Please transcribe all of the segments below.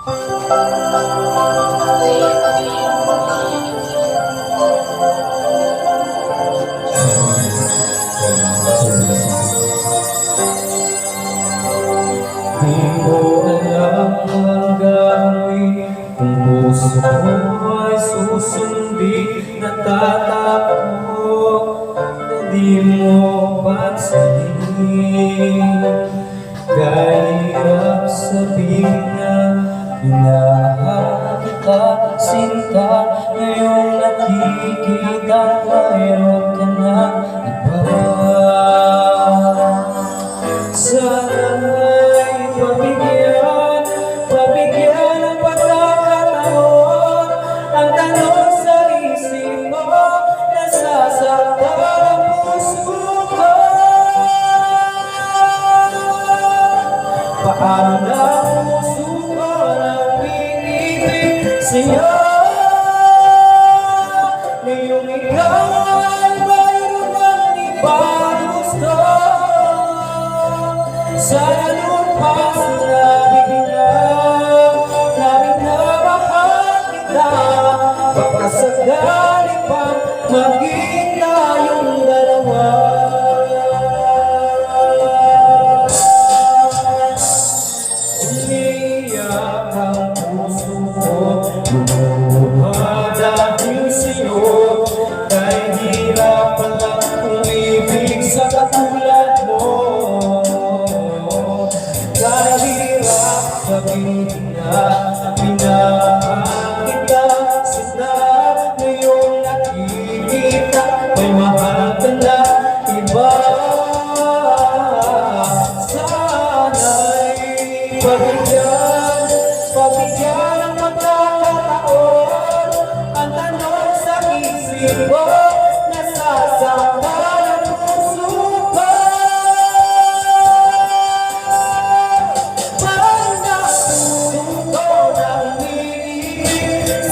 Di mo alam ang gagawin kung puso mo ay susundin. Natatakbo na di mo pansinin. Kahirap sabihin na minahal kita, sinta. Ngayong nakikita mayroon ka na iba. Sana'y pabigyan ng pagkakataon. Ang tanong sa isip mo, nasasaktan ang puso ko. Paano na puso ko nang-iibig sa'yo? Ngayong ikaw ay mayroon ng ibang gusto. Sana lumpas na namin na mahal kita. Baka sakali pang maging tayong dalawa. Umiiyak ang puso ko, lumuha dahil sa'yo. Kahit hirap pala umibig sa katulad mo. Kahirap sabihin na minahal kita, sinta. Ngayong nakikita may mahal ka na iba. Sana'y pabigyan ng pagkakataon. Ang tanong sa isip ko, nasasaktan ang puso ko.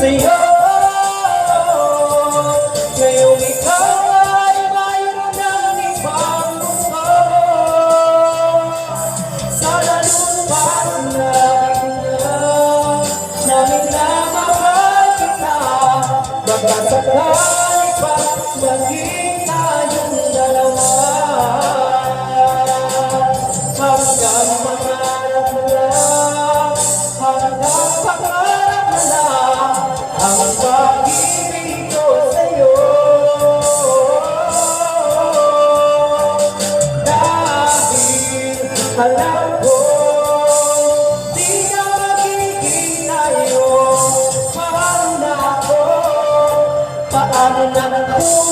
Sa'yo, ngayong ikaw ay mayroon ng ibang gusto. Sana lumpas na namin na mahal kita. Baka sakali pa maging tayong dalawa. Hanggang pangarap mo lang, hanggang pangarap mo lang ang pag-ibig ko sa'yo. Dahil alam ko di na magiging tayo. Mahal na ako, paano na ako